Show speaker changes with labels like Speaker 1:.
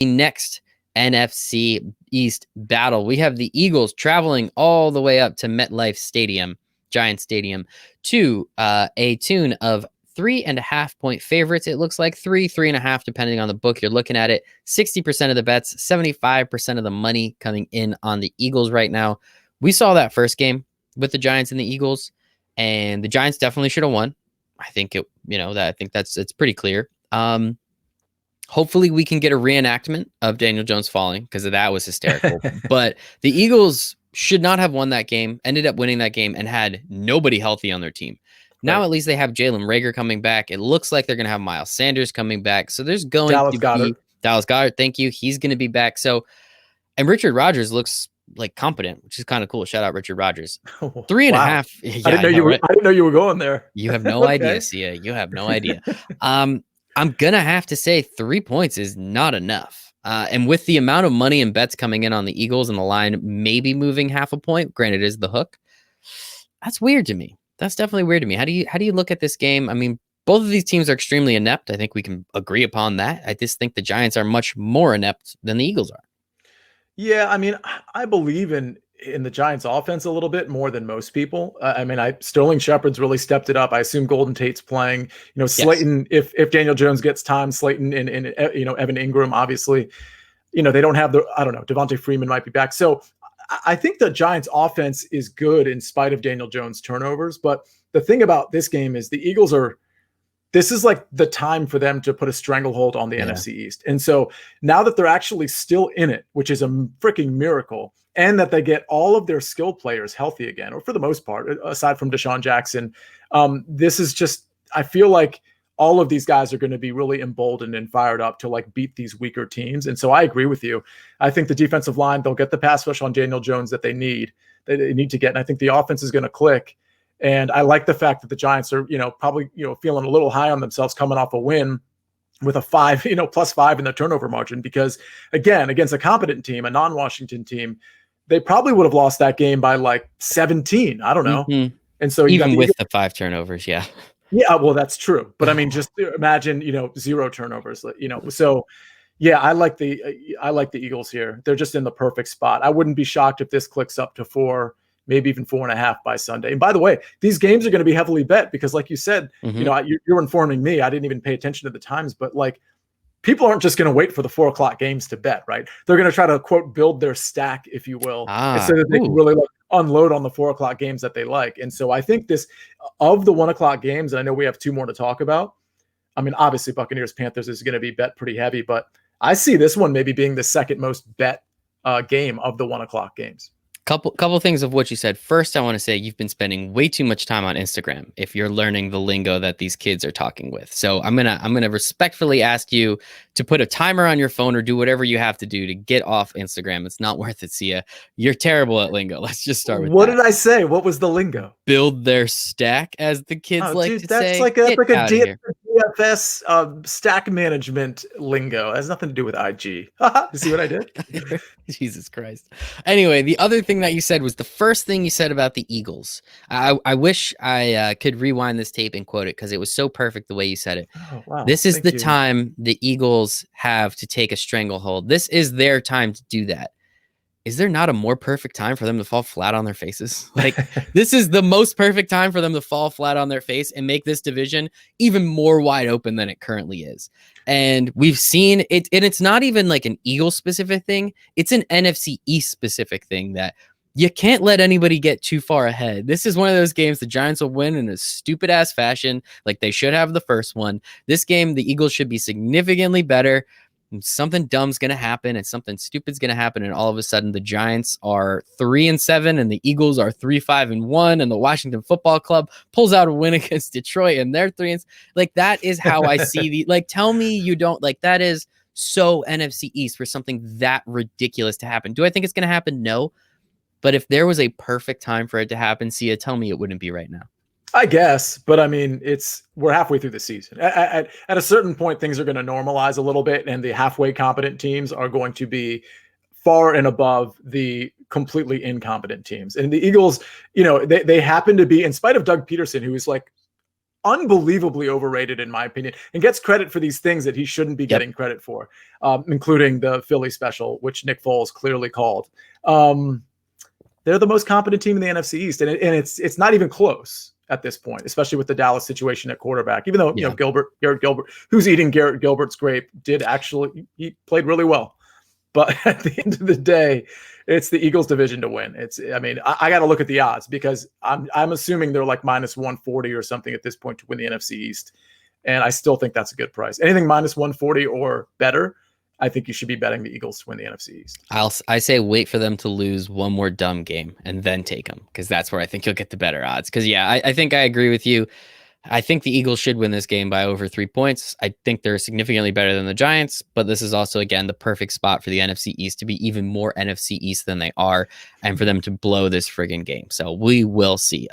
Speaker 1: next NFC East battle, we have the Eagles traveling all the way up to MetLife Stadium, Giant Stadium, to a tune of 3.5-point favorites. It looks like 3.5, depending on the book you're looking at it. 60% of the bets, 75% of the money coming in on the Eagles right now. We saw that first game with the Giants and the Eagles, and the Giants definitely should have won. I think it's pretty clear. Hopefully we can get a reenactment of Daniel Jones falling, because that was hysterical. But the Eagles should not have won that game, ended up winning that game, and had nobody healthy on their team. Now, At least they have Jalen Reagor coming back. It looks like they're going to have Miles Sanders coming back. So there's going to be Dallas Goedert. Thank you. He's going to be back. So, and Richard Rodgers looks like competent, which is kind of cool. Shout out Richard Rodgers. 3.5.
Speaker 2: Wow.
Speaker 1: Yeah,
Speaker 2: I didn't know you were going there.
Speaker 1: You have no idea, Sia. You have no idea. I'm going to have to say 3 points is not enough. And with the amount of money and bets coming in on the Eagles and the line maybe moving 0.5 point, granted, is the hook. That's weird to me. That's definitely weird to me. How do you look at this game? I mean, both of these teams are extremely inept. I think we can agree upon that. I just think the Giants are much more inept than the Eagles are.
Speaker 2: Yeah, I mean, I believe in the Giants offense a little bit more than most people. Sterling Shepard's really stepped it up. I assume Golden Tate's playing. Slayton, yes. If Daniel Jones gets time, Slayton and Evan Ingram, obviously, they don't have Devontae Freeman might be back. So I think the Giants offense is good in spite of Daniel Jones' turnovers. But the thing about this game is the Eagles this is like the time for them to put a stranglehold on the NFC East. And so now that they're actually still in it, which is a freaking miracle, and that they get all of their skill players healthy again, or for the most part, aside from Deshaun Jackson, this is just, I feel like all of these guys are going to be really emboldened and fired up to like beat these weaker teams. And so I agree with you. I think the defensive line, they'll get the pass rush on Daniel Jones that they need to get. And I think the offense is going to click. And I like the fact that the Giants are, probably, feeling a little high on themselves coming off a win with a +5 in the turnover margin, because again, against a competent team, a non-Washington team, they probably would have lost that game by like 17. I don't know.
Speaker 1: Mm-hmm.
Speaker 2: And so
Speaker 1: even with the 5 turnovers. Yeah.
Speaker 2: Yeah, well, that's true. But I mean, just imagine, 0 turnovers, so yeah, I like the Eagles here. They're just in the perfect spot. I wouldn't be shocked if this clicks up to 4, maybe even 4.5 by Sunday. And by the way, these games are going to be heavily bet because, like you said, you're informing me. I didn't even pay attention to the times, but like, people aren't just going to wait for the 4:00 games to bet, right? They're going to try to, quote, build their stack, if you will, so that they can really unload on the 4:00 games that they like. And so I think of the 1:00 games, and I know we have 2 more to talk about. I mean, obviously Buccaneers Panthers is going to be bet pretty heavy, but I see this one maybe being the second most bet game of the 1:00 games.
Speaker 1: Couple things of what you said. First, I want to say you've been spending way too much time on Instagram if you're learning the lingo that these kids are talking with. So I'm gonna respectfully ask you to put a timer on your phone or do whatever you have to do to get off Instagram. It's not worth it, Sia. You're terrible at lingo. Let's just start with
Speaker 2: what did I say? What was the lingo?
Speaker 1: Build their stack, as the kids to say.
Speaker 2: That's like a DFS stack management lingo. It has nothing to do with IG. You see what I did?
Speaker 1: Jesus Christ. Anyway, the other thing that you said was the first thing you said about the Eagles. I wish I could rewind this tape and quote it because it was so perfect the way you said it.
Speaker 2: Oh, wow.
Speaker 1: This is the time the Eagles have to take a stranglehold. This is their time to do that. Is there not a more perfect time for them to fall flat on their faces? Like, this is the most perfect time for them to fall flat on their face and make this division even more wide open than it currently is. And we've seen it, and it's not even like an Eagles specific thing. It's an NFC East specific thing that you can't let anybody get too far ahead. This is one of those games the Giants will win in a stupid ass fashion, like they should have the first one. This game, the Eagles should be significantly better. Something dumb's going to happen and something stupid's going to happen. And all of a sudden the Giants are 3-7 and the Eagles are 3-5-1. And the Washington Football Club pulls out a win against Detroit and they're 3. Like, that is how I see tell me you don't like, that is so NFC East for something that ridiculous to happen. Do I think it's going to happen? No. But if there was a perfect time for it to happen, Sia, tell me it wouldn't be right now.
Speaker 2: I guess, but I mean, we're halfway through the season. At a certain point, things are going to normalize a little bit, and the halfway competent teams are going to be far and above the completely incompetent teams. And the Eagles, they happen to be, in spite of Doug Peterson, who is like unbelievably overrated in my opinion, and gets credit for these things that he shouldn't be getting credit for, including the Philly special, which Nick Foles clearly called. They're the most competent team in the NFC East, and it's not even close at this point, especially with the Dallas situation at quarterback. Even though Garrett Gilbert, who's eating Garrett Gilbert's grape, he played really well. But at the end of the day, it's the Eagles division to win. I got to look at the odds because I'm assuming they're like minus 140 or something at this point to win the NFC East. And I still think that's a good price. Anything minus 140 or better, I think you should be betting the Eagles to win the NFC East.
Speaker 1: I say wait for them to lose one more dumb game and then take them, because that's where I think you'll get the better odds. Because, I think I agree with you. I think the Eagles should win this game by over 3 points. I think they're significantly better than the Giants, but this is also, again, the perfect spot for the NFC East to be even more NFC East than they are and for them to blow this friggin' game. So we will see.